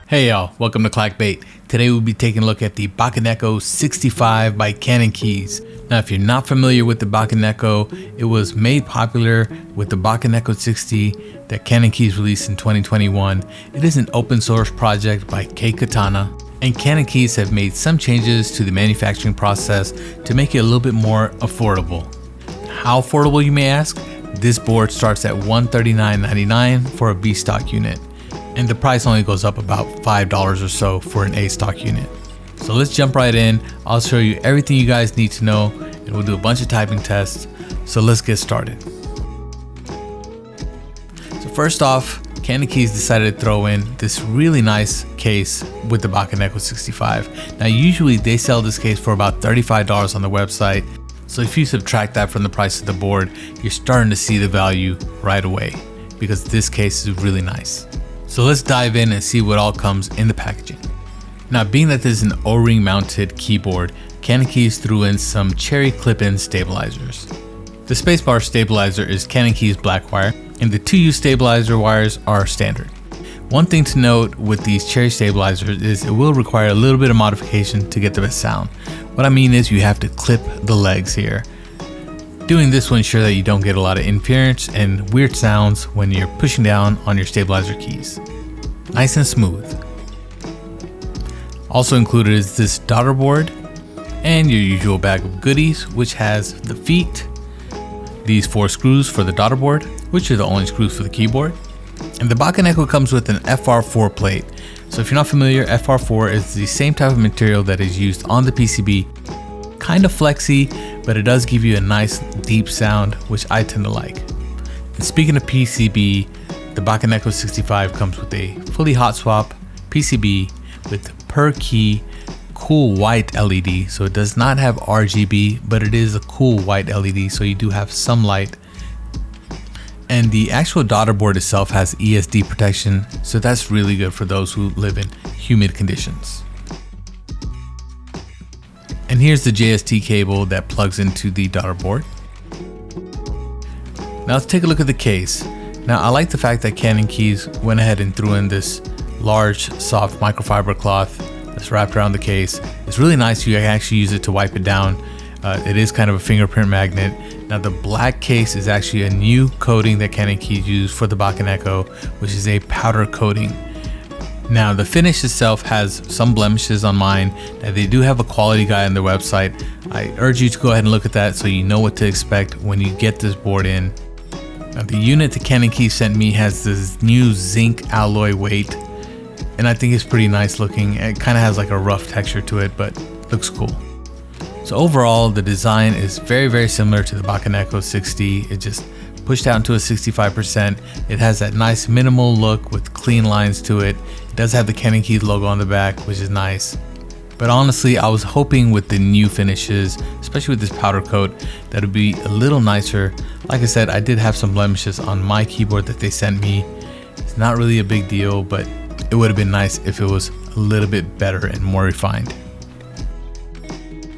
Hey y'all, welcome to Clackbait. Today we'll be taking a look at the Bakeneko65 by CannonKeys. Now if you're not familiar with the Bakeneko, it was made popular with the Bakeneko60 that CannonKeys released in 2021. It is an open source project by KKatana, and CannonKeys have made some changes to the manufacturing process to make it a little bit more affordable. How affordable, you may ask? This board starts at $139.99 for a B stock unit, and the price only goes up about $5 or so for an A stock unit. So let's jump right in. I'll show you everything you guys need to know, and we'll do a bunch of typing tests. So let's get started. So first off, CannonKeys decided to throw in this really nice case with the Bakeneko65. Now usually they sell this case for about $35 on the website. So if you subtract that from the price of the board, you're starting to see the value right away because this case is really nice. So let's dive in and see what all comes in the packaging. Now, being that this is an O-ring mounted keyboard, CannonKeys threw in some cherry clip-in stabilizers. The spacebar stabilizer is CannonKeys black wire, and the 2U stabilizer wires are standard. One thing to note with these cherry stabilizers is it will require a little bit of modification to get the best sound. What I mean is you have to clip the legs here. Doing this will ensure that you don't get a lot of interference and weird sounds when you're pushing down on your stabilizer keys. Nice and smooth. Also included is this daughter board and your usual bag of goodies, which has the feet, these 4 screws for the daughter board, which are the only screws for the keyboard. And the Bakeneko comes with an FR4 plate. So if you're not familiar, FR4 is the same type of material that is used on the PCB. Kind of flexy, but it does give you a nice deep sound, which I tend to like. And speaking of PCB, the Bakeneko65 comes with a fully hot swap PCB with per key cool white LED. So it does not have RGB, but it is a cool white LED, so you do have some light. And the actual daughter board itself has ESD protection, so that's really good for those who live in humid conditions. And here's the JST cable that plugs into the daughter board. Now let's take a look at the case. Now I like the fact that CannonKeys went ahead and threw in this large soft microfiber cloth that's wrapped around the case. It's really nice. You can actually use it to wipe it down. It is kind of a fingerprint magnet. Now the black case is actually a new coating that CannonKeys used for the Bakeneko, which is a powder coating. Now the finish itself has some blemishes on mine. Now they do have a quality guide on their website. I urge you to go ahead and look at that so you know what to expect when you get this board in. Now the unit that CannonKeys sent me has this new zinc alloy weight, and I think it's pretty nice looking. It kind of has like a rough texture to it, but looks cool. So overall, the design is very similar to the Bakeneko60. It just pushed out into a 65%. It has that nice minimal look with clean lines to it. It does have the CannonKeys logo on the back, which is nice. But honestly, I was hoping with the new finishes, especially with this powder coat, that it would be a little nicer. Like I said, I did have some blemishes on my keyboard that they sent me. It's not really a big deal, but it would have been nice if it was a little bit better and more refined.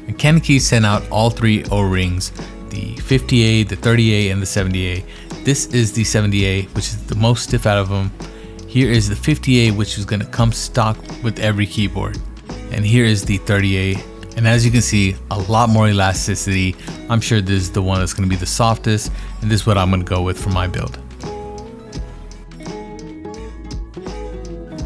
And CannonKeys sent out all 3 O-rings, the 50A, the 30A, and the 70A. This is the 70A, which is the most stiff out of them. Here is the 50A, which is going to come stock with every keyboard. And here is the 30A. And as you can see, a lot more elasticity. I'm sure this is the one that's going to be the softest, and this is what I'm going to go with for my build.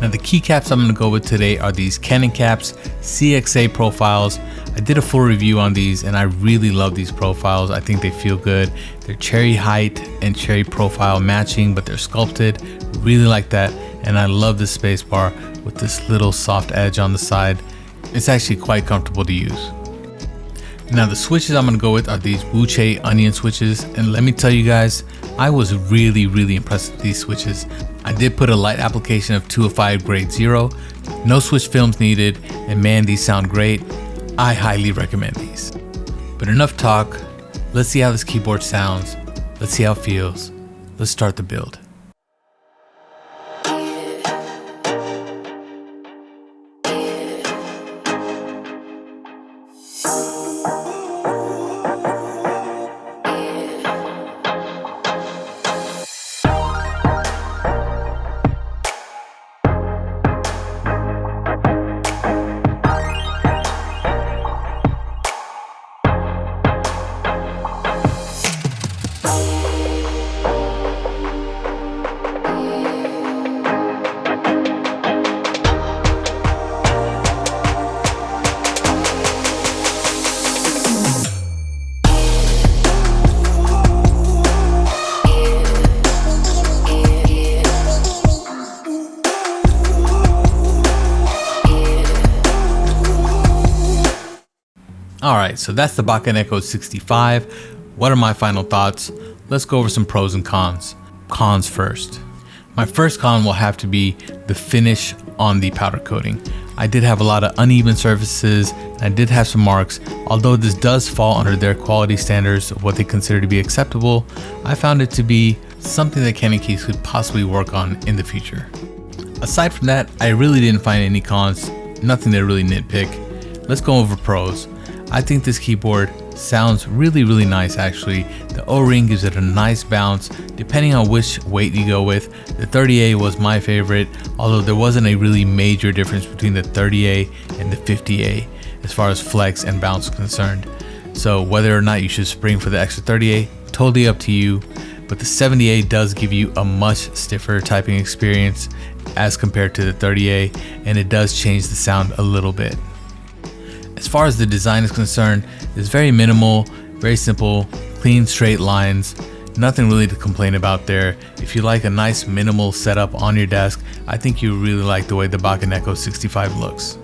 Now the keycaps I'm going to go with today are these CannonCaps CXA profiles. I did a full review on these and I really love these profiles. I think they feel good. They're cherry height and cherry profile matching, but they're sculpted. Really like that. And I love the spacebar with this little soft edge on the side. It's actually quite comfortable to use. Now the switches I'm going to go with are these Wuche onion switches, and let me tell you guys, I was really impressed with these switches. I did put a light application of 205 grade 0, no switch films needed, and man, these sound great. I highly recommend these. But enough talk, let's see how this keyboard sounds, let's see how it feels, let's start the build. Alright, so that's the Bakeneko65. What are my final thoughts? Let's go over some pros and cons. Cons first. My first con will have to be the finish on the powder coating. I did have a lot of uneven surfaces, and I did have some marks. Although this does fall under their quality standards of what they consider to be acceptable, I found it to be something that CannonKeys could possibly work on in the future. Aside from that, I really didn't find any cons, nothing to really nitpick. Let's go over pros. I think this keyboard sounds really nice actually. The O-ring gives it a nice bounce depending on which weight you go with. The 30A was my favorite, although there wasn't a really major difference between the 30A and the 50A as far as flex and bounce is concerned. So whether or not you should spring for the extra 30A, totally up to you. But the 70A does give you a much stiffer typing experience as compared to the 30A, and it does change the sound a little bit. As far as the design is concerned, it's very minimal, very simple, clean straight lines, nothing really to complain about there. If you like a nice minimal setup on your desk, I think you really like the way the Bakeneko65 looks.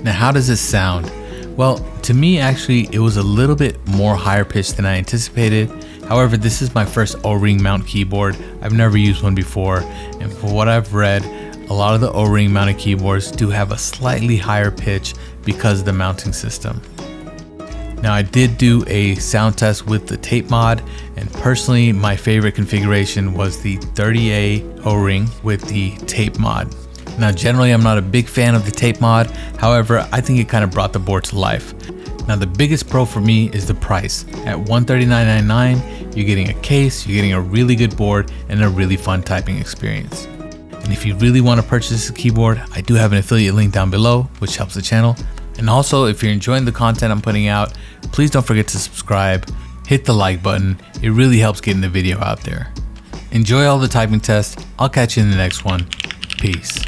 Now how does this sound? Well, to me actually it was a little bit more higher pitched than I anticipated. However, this is my first O-ring mount keyboard. I've never used one before, and for what I've read, a lot of the O-ring mounted keyboards do have a slightly higher pitch because of the mounting system. Now I did do a sound test with the tape mod, and personally my favorite configuration was the 30A O-ring with the tape mod. Now generally I'm not a big fan of the tape mod, however I think it kind of brought the board to life. Now the biggest pro for me is the price. At $139.99 you're getting a case, you're getting a really good board, and a really fun typing experience. And if you really want to purchase this keyboard, I do have an affiliate link down below, which helps the channel. And also, if you're enjoying the content I'm putting out, please don't forget to subscribe, hit the like button. It really helps getting the video out there. Enjoy all the typing tests. I'll catch you in the next one. Peace.